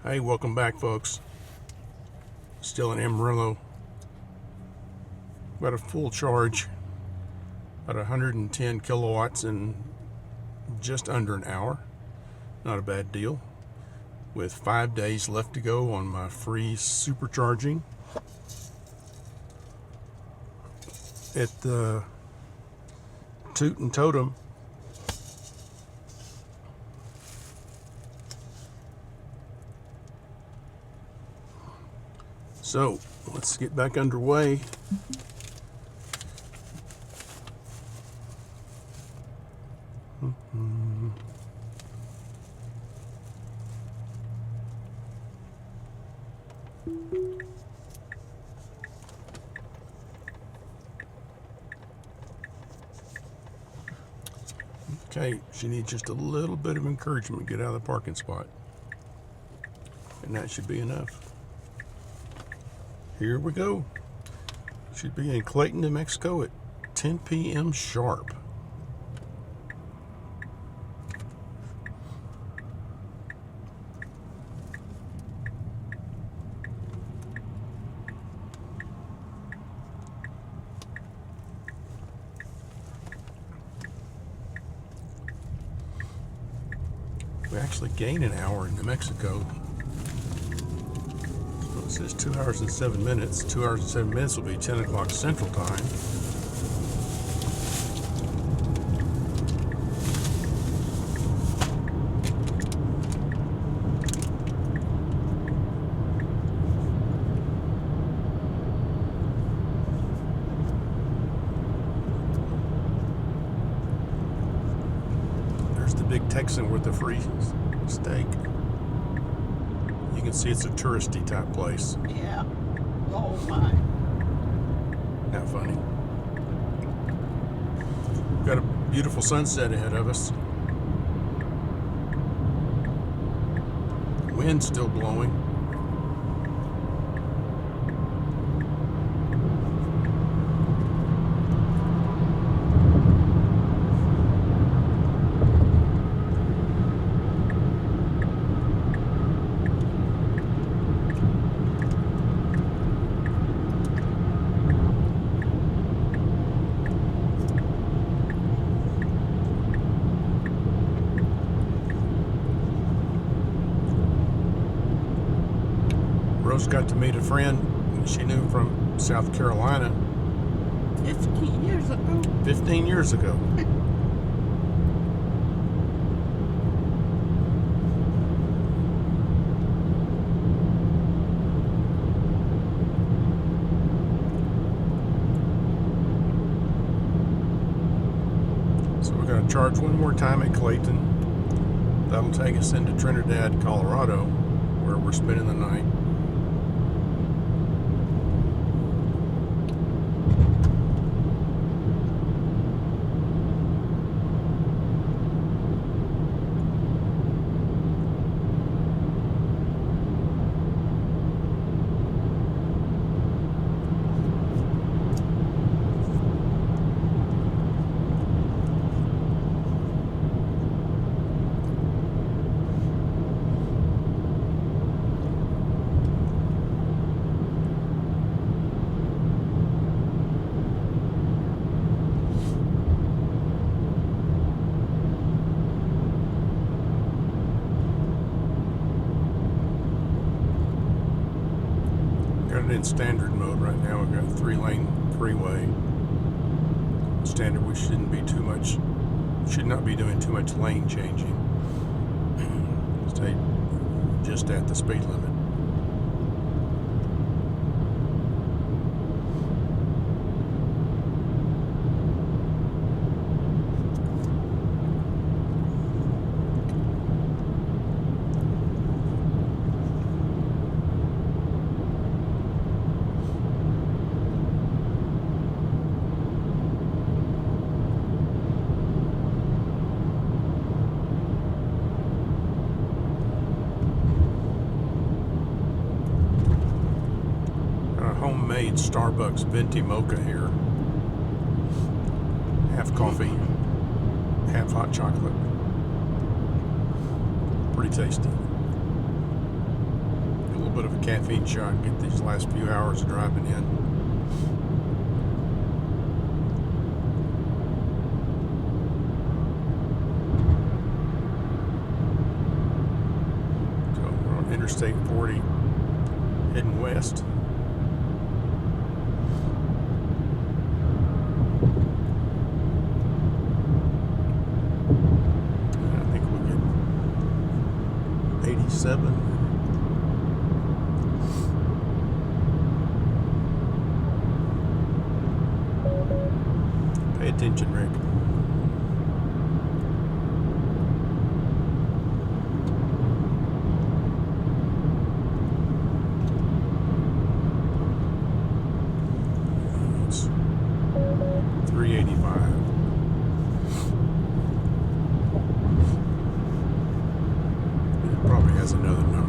Hey, welcome back, folks. Still in Amarillo. Got a full charge, about 110 kilowatts in just under an hour. Not a bad deal. With 5 days left to go on my free supercharging at the Toot and Totem. So let's get back underway. Okay, she needs just a little bit of encouragement to get out of the parking spot. And that should be enough. Here we go. Should be in Clayton, New Mexico at 10 p.m. sharp. We actually gained an hour in New Mexico. So it says 2 hours and 7 minutes. 2 hours and 7 minutes will be 10 o'clock Central Time. There's the big Texan with the free steak. You can see it's a touristy type place. Yeah. Oh my. Not funny. Got a beautiful sunset ahead of us. Wind's still blowing. Rose got to meet a friend she knew from South Carolina 15 years ago. 15 years ago. So we're going to charge one more time at Clayton. That'll take us into Trinidad, Colorado, where we're spending the night. Got it in standard mode right now. We've got a 3-lane freeway. Standard, we should not be doing too much lane changing. Stay just at the speed limit. Homemade Starbucks venti mocha here. Half coffee, half hot chocolate. Pretty tasty. bit of a caffeine shot and get these last few hours of driving in. So we're on Interstate 40 heading west. I think we'll get 87. Pay attention, Rick. It's 385. It probably has another number.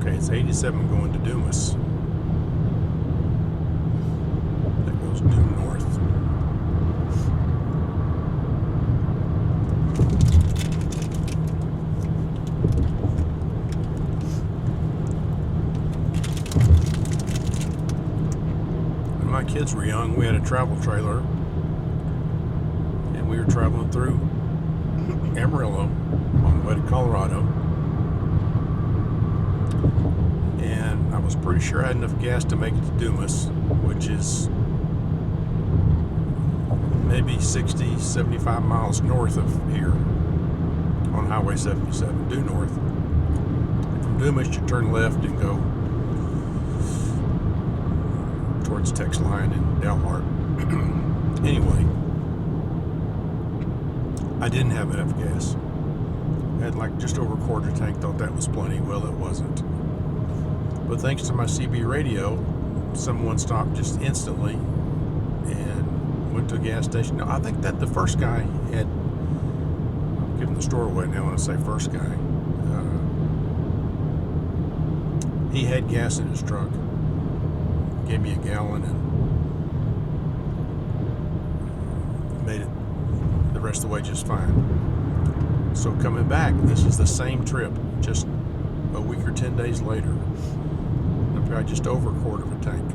Okay, it's 87 going to Dumas. That goes due north. When my kids were young, we had a travel trailer, and we were traveling through Amarillo on the way to Colorado. And I was pretty sure I had enough gas to make it to Dumas, which is maybe 60, 75 miles north of here on Highway 77, due north. From Dumas, you turn left and go towards Tex Line and Dalhart. Anyway, I didn't have enough gas. I had like just over a quarter tank, thought that was plenty. Well, it wasn't. But thanks to my CB radio, someone stopped just instantly and went to a gas station. Now, I think that the first guy had, I'm giving the store away now when I say first guy, he had gas in his truck. Gave me a gallon and made it the rest of the way just fine. So coming back, this is the same trip, just a week or 10 days later. Probably just over a quarter of a tank.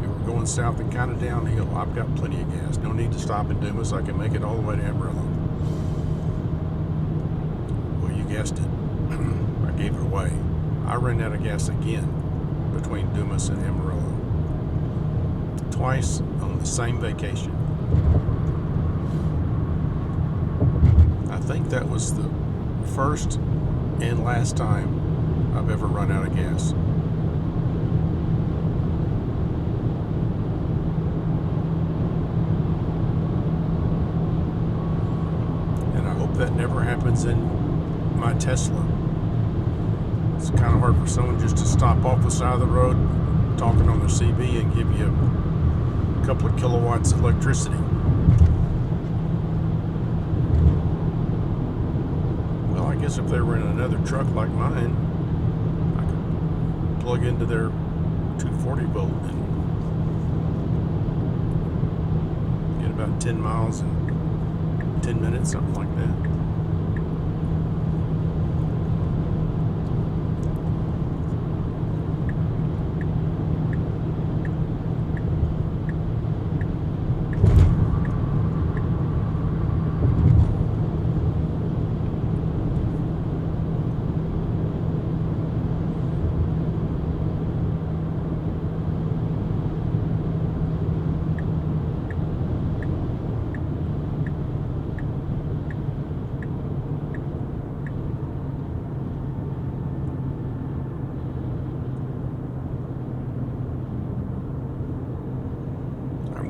We were going south and kind of downhill. I've got plenty of gas. No need to stop in Dumas. I can make it all the way to Amarillo. Well, you guessed it. I gave it away. I ran out of gas again between Dumas and Amarillo. Twice on the same vacation. I think that was the first and last time I've ever run out of gas. That never happens in my Tesla. It's kind of hard for someone just to stop off the side of the road talking on their CB and give you a couple of kilowatts of electricity. Well, I guess if they were in another truck like mine, I could plug into their 240 volt and get about 10 miles in 10 minutes, something like that.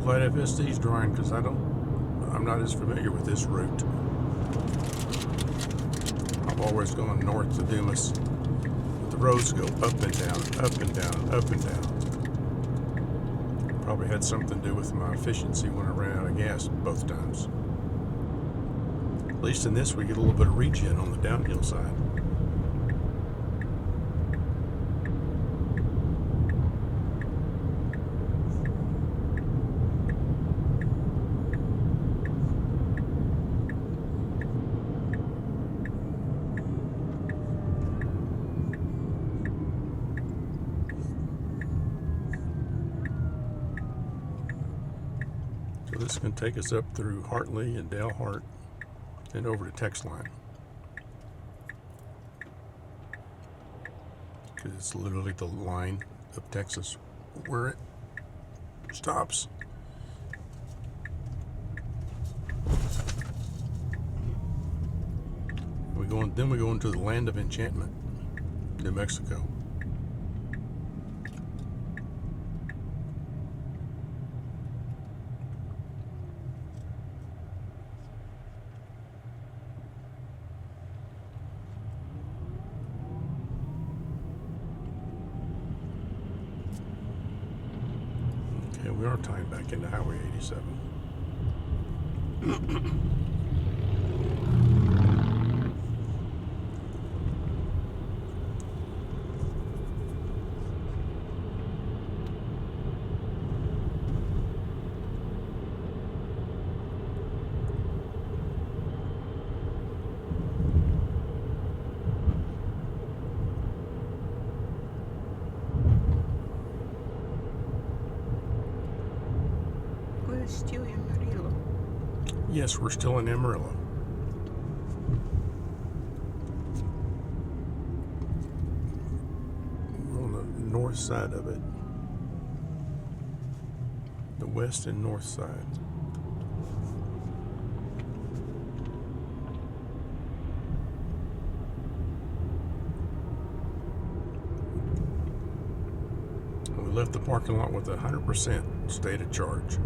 Glad FSD's drawing because I'm not as familiar with this route. I've always gone north to Dumas. The roads go up and down, up and down, up and down. Probably had something to do with my efficiency when I ran out of gas both times. At least in this we get a little bit of regen on the downhill side. this is going to take us up through Hartley and Dalhart and over to Texline. Because it's literally the line of Texas where it stops. Then we go into the land of enchantment, New Mexico. Okay, we are tying back into Highway 87. We're still in Amarillo. Yes, we're still in Amarillo. We're on the north side of it. The west and north side. We left the parking lot with 100% state of charge.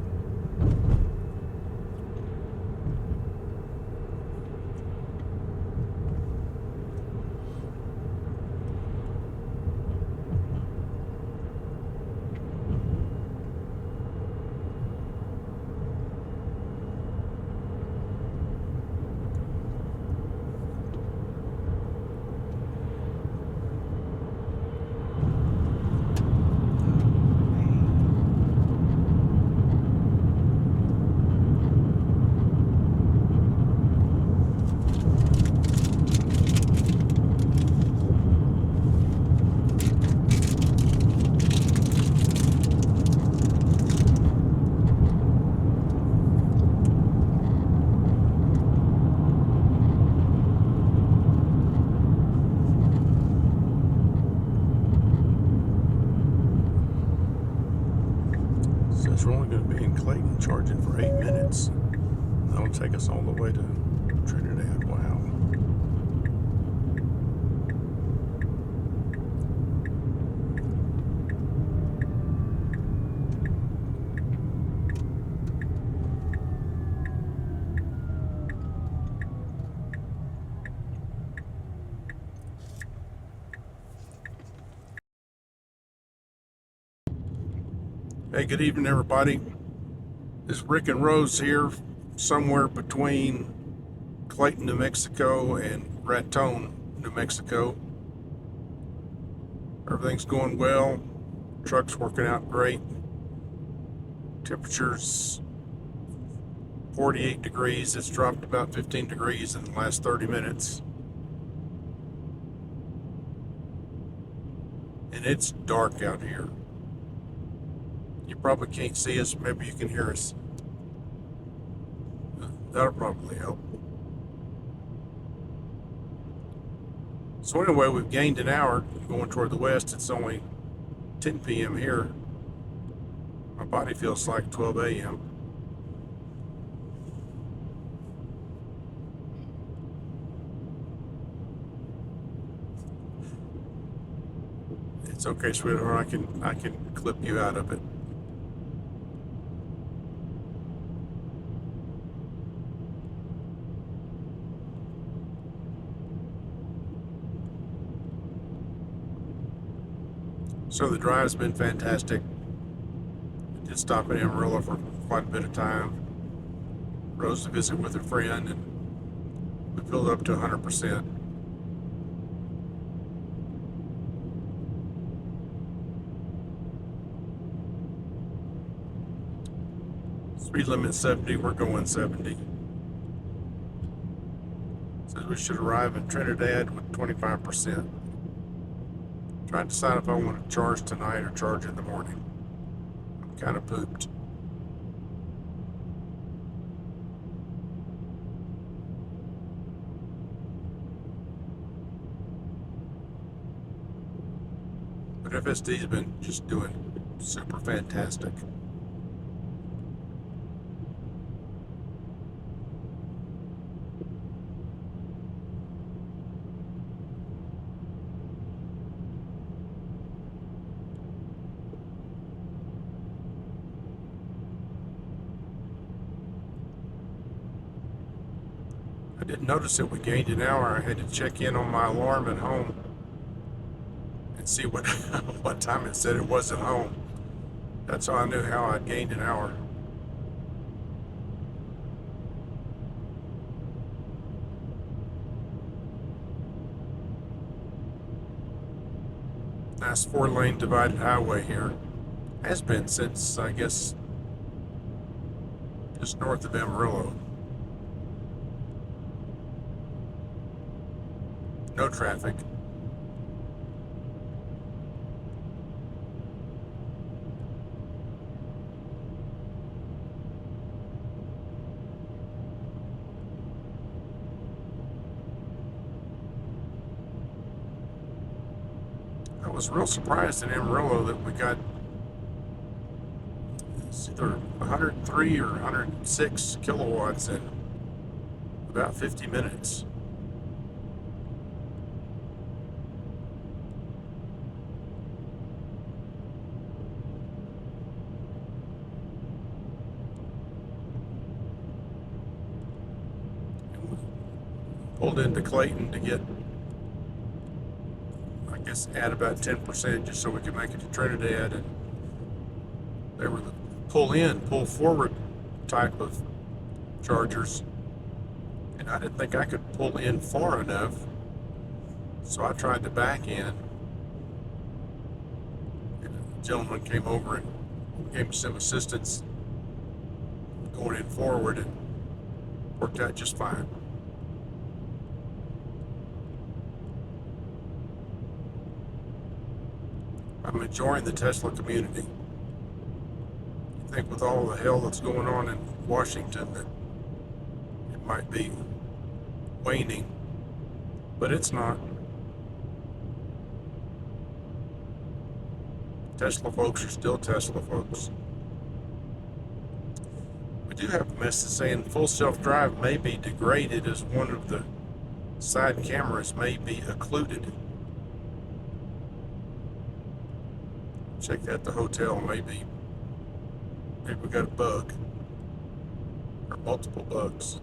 Says we're only going to be in Clayton charging for 8 minutes. That'll take us all the way to Trinidad. Wow. Hey, good evening, everybody. It's Rick and Rose here, somewhere between Clayton, New Mexico and Raton, New Mexico. Everything's going well. Truck's working out great. Temperature's 48 degrees. It's dropped about 15 degrees in the last 30 minutes. And it's dark out here. You probably can't see us. Maybe you can hear us. That'll probably help. So anyway, we've gained an hour going toward the west. It's only 10 p.m. here. My body feels like 12 a.m. It's okay, sweetheart. I can clip you out of it. So the drive's been fantastic. I did stop in Amarillo for quite a bit of time. Rose to visit with a friend, and we filled up to 100%. Speed limit 70, we're going 70. Says we should arrive in Trinidad with 25%. Trying to decide if I want to charge tonight or charge in the morning. I'm kind of pooped. But FSD's been just doing super fantastic. I didn't notice that we gained an hour. I had to check in on my alarm at home and see what what time it said it was at home. That's how I knew how I'd gained an hour. Nice 4-lane divided highway here. Has been since, I guess, just north of Amarillo. No traffic. I was real surprised in Amarillo that we got either 103 or 106 kilowatts in about 50 minutes. Pulled into Clayton to get, I guess, add about 10% just so we could make it to Trinidad, and they were the pull in, pull forward type of chargers, and I didn't think I could pull in far enough, so I tried to back in, and a gentleman came over and gave me some assistance going in forward, and worked out just fine. I'm enjoying the Tesla community. I think with all the hell that's going on in Washington that it might be waning, but it's not. Tesla folks are still Tesla folks. We do have a message saying full self-drive may be degraded as one of the side cameras may be occluded. Check that at the hotel. Maybe we got a bug or multiple bugs.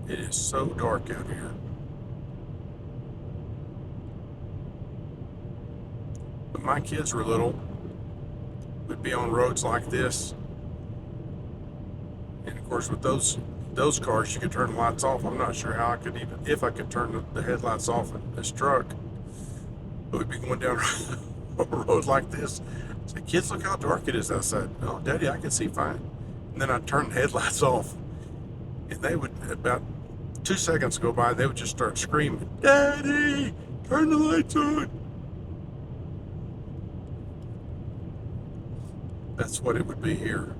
It is so dark out here. When my kids were little, we'd be on roads like this. And of course, with those cars, you could turn the lights off. I'm not sure how I could even, if I could turn the headlights off in this truck. But we'd be going down a road like this. Say, kids, look how dark it is outside. Oh, Daddy, I can see fine. And then I'd turn the headlights off. And they would, about 2 seconds go by, they would just start screaming, Daddy, turn the lights on. That's what it would be here.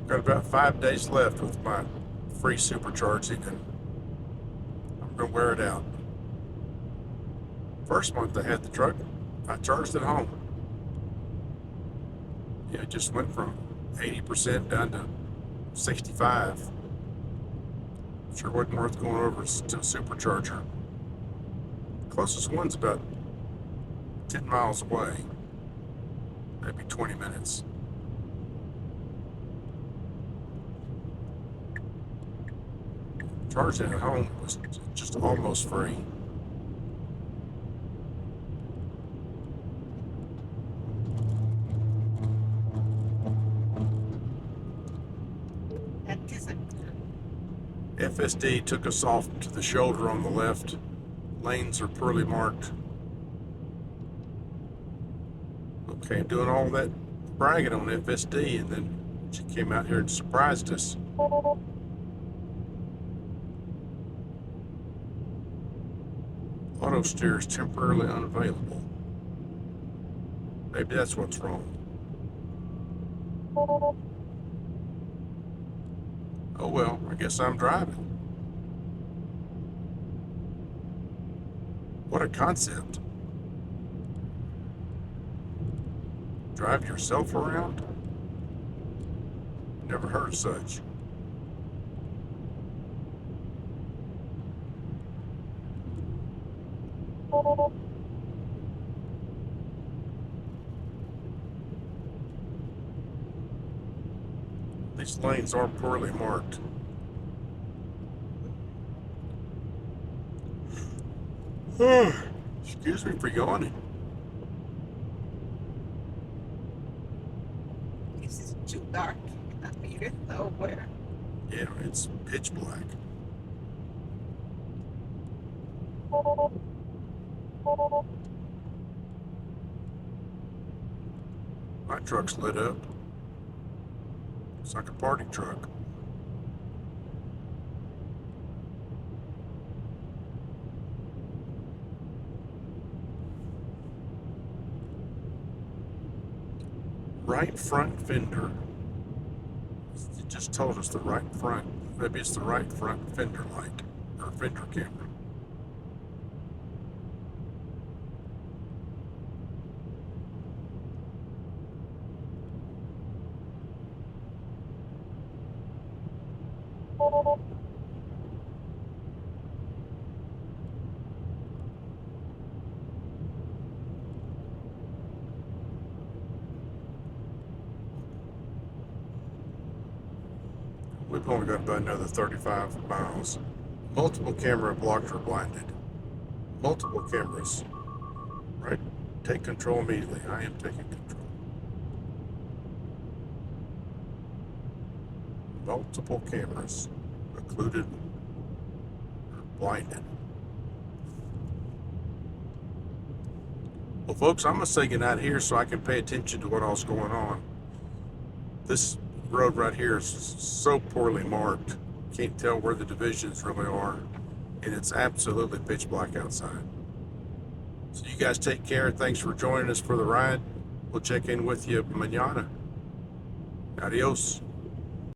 Got about 5 days left with my free supercharging, and I'm going to wear it out. First month I had the truck, I charged at home. Yeah, it just went from 80% down to 65. Sure wasn't worth going over to a supercharger. Closest one's about 10 miles away, maybe 20 minutes. Charging at home was just almost free. That isn't. FSD took us off to the shoulder on the left. Lanes are poorly marked. Okay, doing all that bragging on FSD, and then she came out here and surprised us. Auto steer is temporarily unavailable. Maybe that's what's wrong. Oh well, I guess I'm driving. What a concept. Drive yourself around? Never heard of such. These lanes are poorly marked. Excuse me for yawning. This is too dark. I need it nowhere. Yeah, it's pitch black. My truck's lit up. It's like a party truck. Right front fender. It just told us the right front. Maybe it's the right front fender light or fender camera. We've only got about another 35 miles. Multiple camera blocks are blinded. Multiple cameras. Right? Take control immediately. I am taking control. Multiple cameras occluded or blinded. Well, folks, I'm going to say goodnight here so I can pay attention to what else is going on. This road right here is so poorly marked. Can't tell where the divisions really are. And it's absolutely pitch black outside. So you guys take care. Thanks for joining us for the ride. We'll check in with you mañana. Adios.